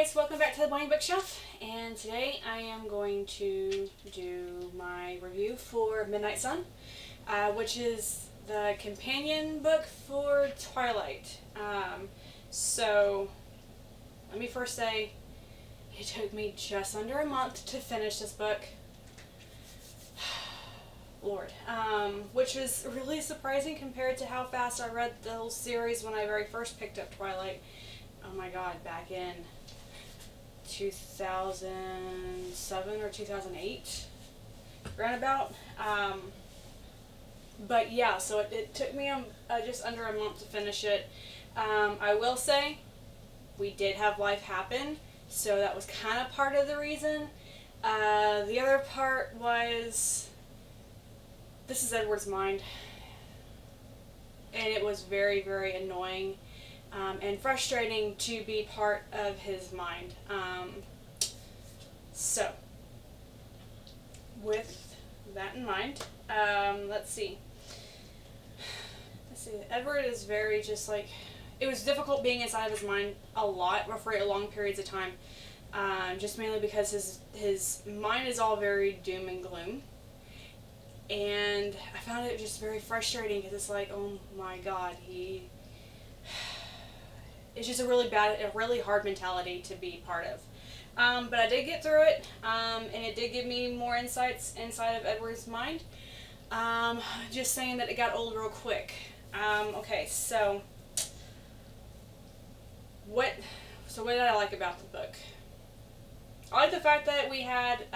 guys, welcome back to the Morning Bookshelf, and today I am going to do my review for Midnight Sun, which is the companion book for Twilight. So let me first say, it took me just under a month to finish this book. Lord. Which was really surprising compared to how fast I read the whole series when I very first picked up Twilight. Oh my god, back in 2007 or 2008, roundabout. But yeah, so it took me just under a month to finish it. I will say, we did have life happen, so that was kind of part of the reason. The other part was, this is Edward's mind, and it was very, very annoying and frustrating to be part of his mind. So, with that in mind, let's see. Edward is very just like, it was difficult being inside of his mind a lot or for long periods of time, just mainly because his mind is all very doom and gloom. And I found it just very frustrating because it's like, oh my god, it's just a really hard mentality to be part of. But I did get through it, and it did give me more insights inside of Edward's mind. Just saying that it got old real quick. Okay, so what did I like about the book? I like the fact that we had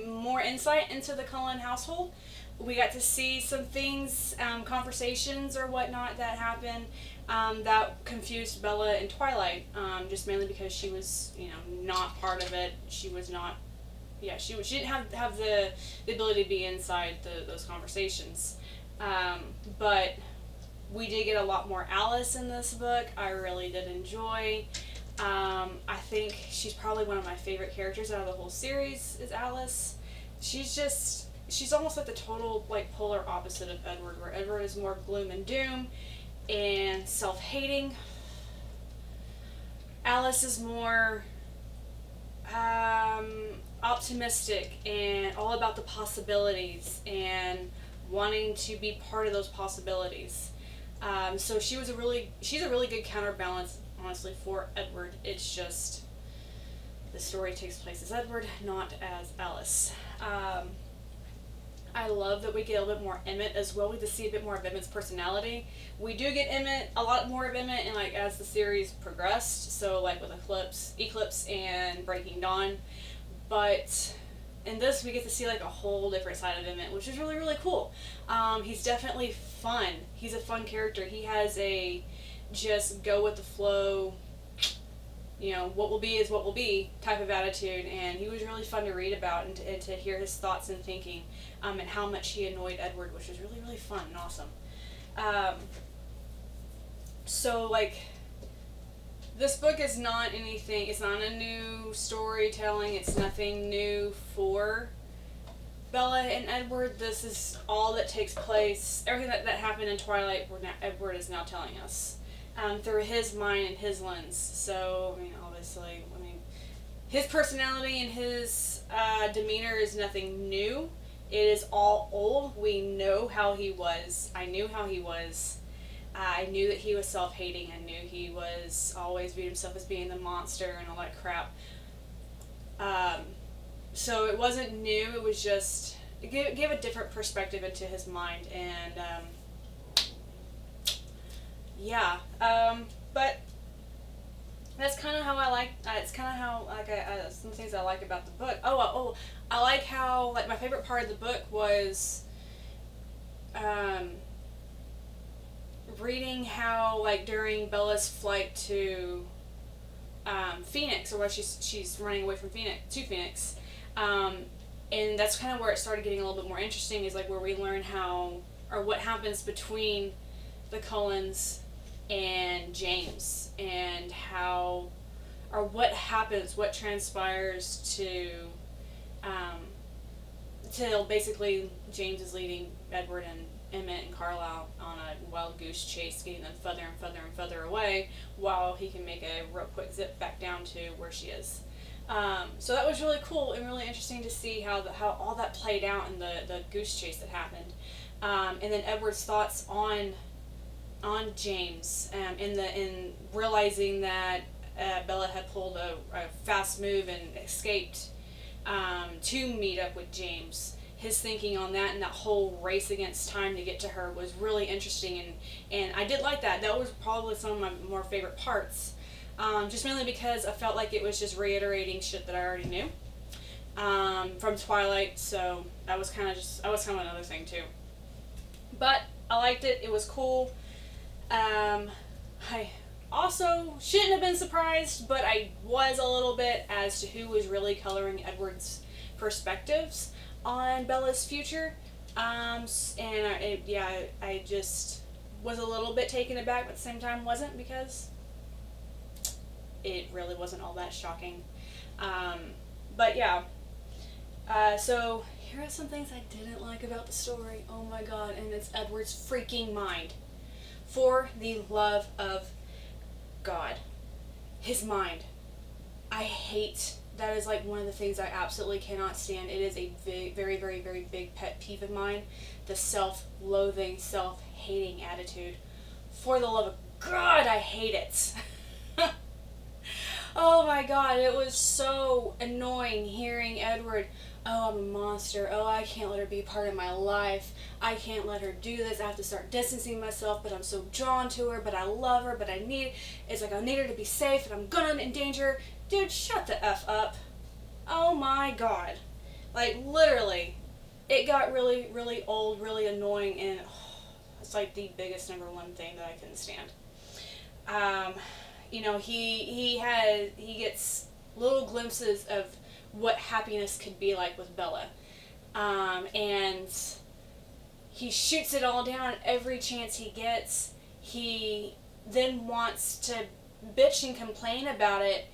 more insight into the Cullen household. We got to see some things, conversations or whatnot that happened that confused Bella and Twilight, just mainly because she was, not part of it. She was not, she didn't have the ability to be inside those conversations. But we did get a lot more Alice in this book. I really did enjoy. I think she's probably one of my favorite characters out of the whole series is Alice. She's almost like the total polar opposite of Edward, where Edward is more gloom and doom and self-hating. Alice is more optimistic and all about the possibilities and wanting to be part of those possibilities. So she's a really good counterbalance, honestly, for Edward. It's just the story takes place as Edward, not as Alice. I love that we get a little bit more Emmett as well. We get to see a bit more of Emmett's personality. We do get a lot more of Emmett, and as the series progressed. So with Eclipse and Breaking Dawn, but in this we get to see a whole different side of Emmett, which is really, really cool. He's definitely fun. He's a fun character. He has a just go with the flow, what will be is what will be type of attitude, and he was really fun to read about and to hear his thoughts and thinking, and how much he annoyed Edward, which was really, really fun and awesome. So this book is not anything, it's not a new storytelling, it's nothing new for Bella and Edward. This is all that takes place, everything that happened in Twilight, Edward is now telling us. Through his mind and his lens. So, obviously, his personality and his demeanor is nothing new. It is all old. We know how he was. I knew how he was. I knew that he was self-hating. I knew he was always viewed himself as being the monster and all that crap. So it wasn't new. It was just, it gave a different perspective into his mind. And, yeah, but that's kind of how I like, it's kind of how, some things I like about the book. I like how, my favorite part of the book was, reading how, during Bella's flight to, Phoenix, or while she's running away from Phoenix, and that's kind of where it started getting a little bit more interesting, is, where we learn what happens between the Cullens and James, and what happens, what transpires till basically James is leading Edward and Emmett and Carlisle on a wild goose chase, getting them further and further and further away, while he can make a real quick zip back down to where she is. So that was really cool and really interesting to see how all that played out in the goose chase that happened. And then Edward's thoughts on James, in realizing that Bella had pulled a fast move and escaped to meet up with James. His thinking on that and that whole race against time to get to her was really interesting, and I did like that. That was probably some of my more favorite parts, just mainly because I felt like it was just reiterating shit that I already knew from Twilight. So that was kind of another thing too. But I liked it. It was cool. I also shouldn't have been surprised, but I was a little bit as to who was really coloring Edward's perspectives on Bella's future. I just was a little bit taken aback, but at the same time wasn't, because it really wasn't all that shocking. But yeah. So here are some things I didn't like about the story. Oh my god, and it's Edward's freaking mind. For the love of God. His mind. I hate, that is like one of the things I absolutely cannot stand. It is a very, very, very big pet peeve of mine. The self-loathing, self-hating attitude. For the love of God, I hate it. Oh my god, it was so annoying hearing Edward, oh, I'm a monster, oh, I can't let her be part of my life, I can't let her do this, I have to start distancing myself, but I'm so drawn to her, but I love her, but I need her to be safe, and I'm gonna endanger her. Dude, shut the F up. Oh my god. Like, literally, it got really, really old, really annoying, and it's like the biggest number one thing that I couldn't stand. He gets little glimpses of what happiness could be like with Bella. And he shoots it all down every chance he gets. He then wants to bitch and complain about it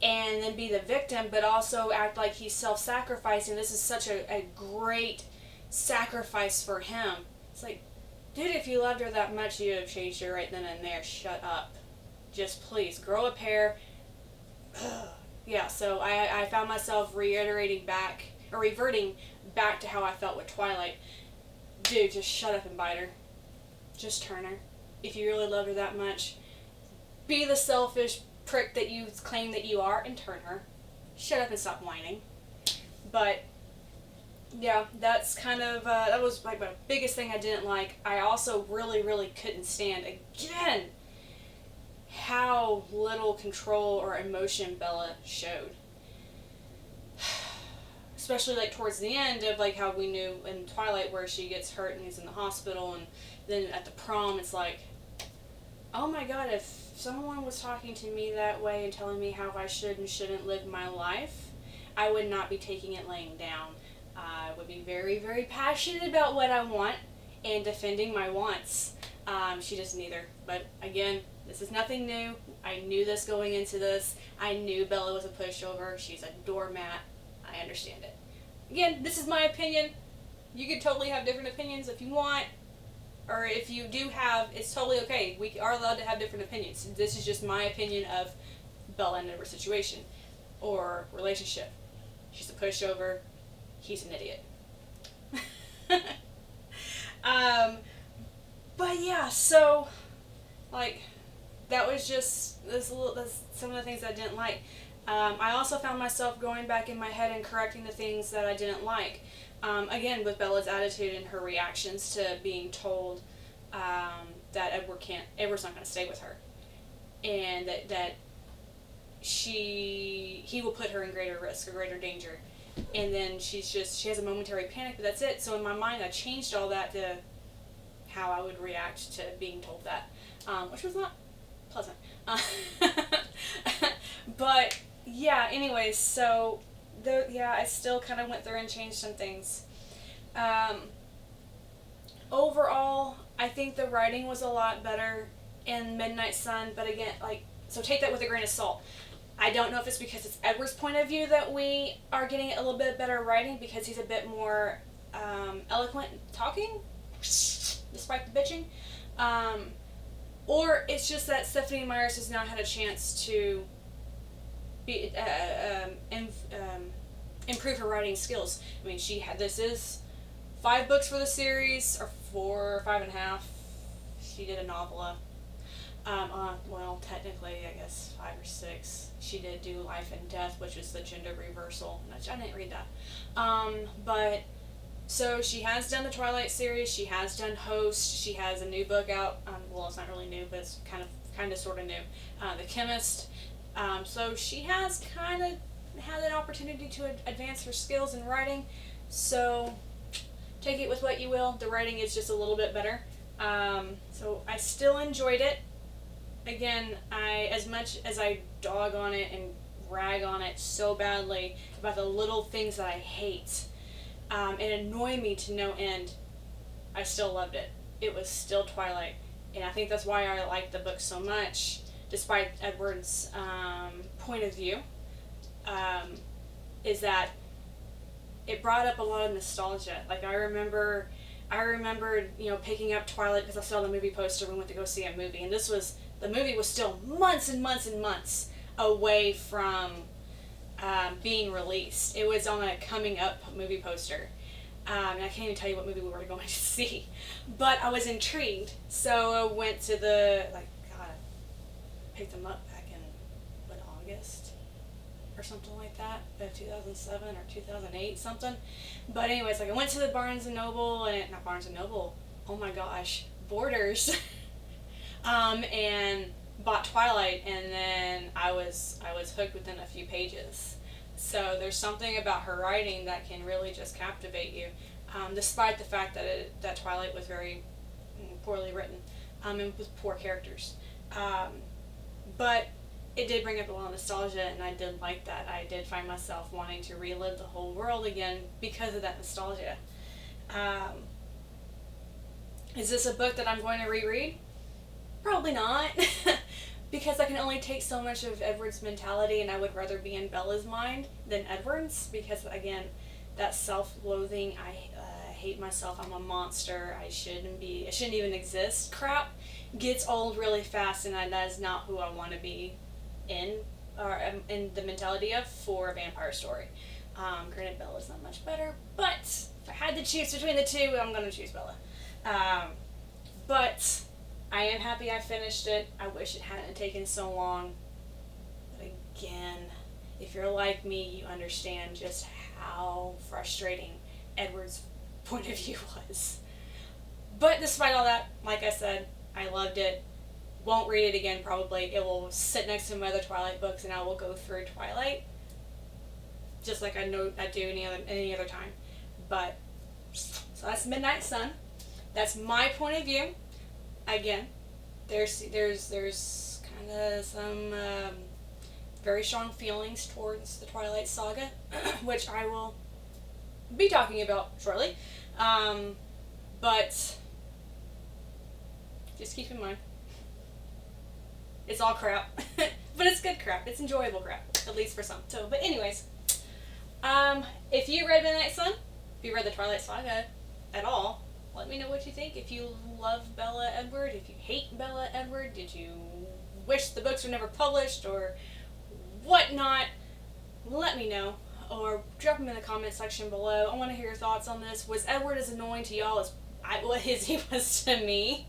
and then be the victim, but also act like he's self-sacrificing. This is such a great sacrifice for him. It's like, dude, if you loved her that much, you would have changed her right then and there. Shut up. Just please, grow a pair. Yeah, so I found myself reverting back to how I felt with Twilight. Dude, just shut up and bite her. Just turn her. If you really loved her that much, be the selfish prick that you claim that you are and turn her. Shut up and stop whining. But yeah, that's kind of that was like my biggest thing I didn't like. I also really, really couldn't stand, again, how little control or emotion Bella showed. Especially like towards the end of like how we knew in Twilight where she gets hurt and is in the hospital, and then at the prom it's like, oh my god, if someone was talking to me that way and telling me how I should and shouldn't live my life, I would not be taking it laying down. I would be very, very passionate about what I want and defending my wants. She doesn't either. But again, this is nothing new. I knew this going into this. I knew Bella was a pushover. She's a doormat. I understand it. Again, this is my opinion. You can totally have different opinions if you want. Or if you do have, it's totally okay. We are allowed to have different opinions. This is just my opinion of Bella and Edward's situation or relationship. She's a pushover. He's an idiot. But yeah, so like that was just that's some of the things I didn't like. I also found myself going back in my head and correcting the things that I didn't like. Again, with Bella's attitude and her reactions to being told that Edward's not going to stay with her, and that he will put her in greater risk or greater danger, and then she has a momentary panic, but that's it. So in my mind, I changed all that to how I would react to being told that, which was not pleasant. But yeah, anyways, so I still kind of went through and changed some things. Overall, I think the writing was a lot better in Midnight Sun, but again, so take that with a grain of salt. I don't know if it's because it's Edward's point of view that we are getting a little bit better writing because he's a bit more eloquent talking. despite the bitching. Or it's just that Stephenie Meyer has now had a chance to improve her writing skills. I mean, this is 5 books for the series, or 4 or 5.5. She did a novella. Well, technically, I guess 5 or 6. She did do Life and Death, which is the gender reversal. I didn't read that. But so she has done the Twilight series. She has done Host. She has a new book out. Well, it's not really new, but it's kind of sort of new. The Chemist. So she has kind of had an opportunity to advance her skills in writing. So take it with what you will. The writing is just a little bit better. So I still enjoyed it. Again, as much as I dog on it and rag on it so badly about the little things that I hate, it annoyed me to no end, I still loved it. It was still Twilight. And I think that's why I liked the book so much, despite Edward's point of view, is that it brought up a lot of nostalgia. Like, I remember, picking up Twilight because I saw the movie poster when we went to go see a movie. And the movie was still months and months and months away from being released. It was on a coming up movie poster. And I can't even tell you what movie we were going to see. But I was intrigued. So I went to I picked them up back in, August? Or something like that, 2007 or 2008, something. But anyways, I went to the Barnes & Noble, not Barnes & Noble, oh my gosh, Borders, and bought Twilight, and then I was hooked within a few pages. So there's something about her writing that can really just captivate you, despite the fact that Twilight was very poorly written, and with poor characters. But it did bring up a lot of nostalgia, and I did like that. I did find myself wanting to relive the whole world again because of that nostalgia. Is this a book that I'm going to reread? Probably not, because I can only take so much of Edward's mentality, and I would rather be in Bella's mind than Edward's, because, again, that self-loathing, I hate myself, I'm a monster, I shouldn't even exist crap gets old really fast, and that is not who I want to be in the mentality of for a vampire story. Granted, Bella's not much better, but if I had to choose between the two, I'm going to choose Bella. But I am happy I finished it. I wish it hadn't taken so long. But again, if you're like me, you understand just how frustrating Edward's point of view was. But despite all that, like I said, I loved it. Won't read it again probably. It will sit next to my other Twilight books, and I will go through Twilight just like I do any other time. But so that's Midnight Sun. That's my point of view. Again, there's kind of some very strong feelings towards the Twilight Saga, which I will be talking about shortly. But just keep in mind, it's all crap, but it's good crap. It's enjoyable crap, at least for some. So, but anyways, if you read Midnight Sun, if you read the Twilight Saga at all, let me know what you think. If you love Bella Edward, if you hate Bella Edward, did you wish the books were never published or whatnot, let me know. Or drop them in the comment section below. I want to hear your thoughts on this. Was Edward as annoying to y'all as he was to me?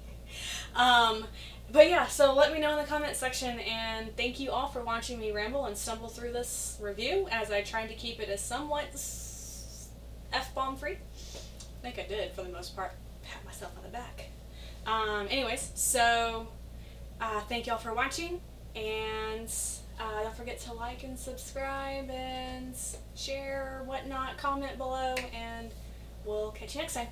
But yeah, so let me know in the comment section, and thank you all for watching me ramble and stumble through this review as I tried to keep it as somewhat F-bomb free. I think I did for the most part. Pat myself on the back. Anyways, so thank y'all for watching, and don't forget to like and subscribe and share or whatnot, comment below, and we'll catch you next time.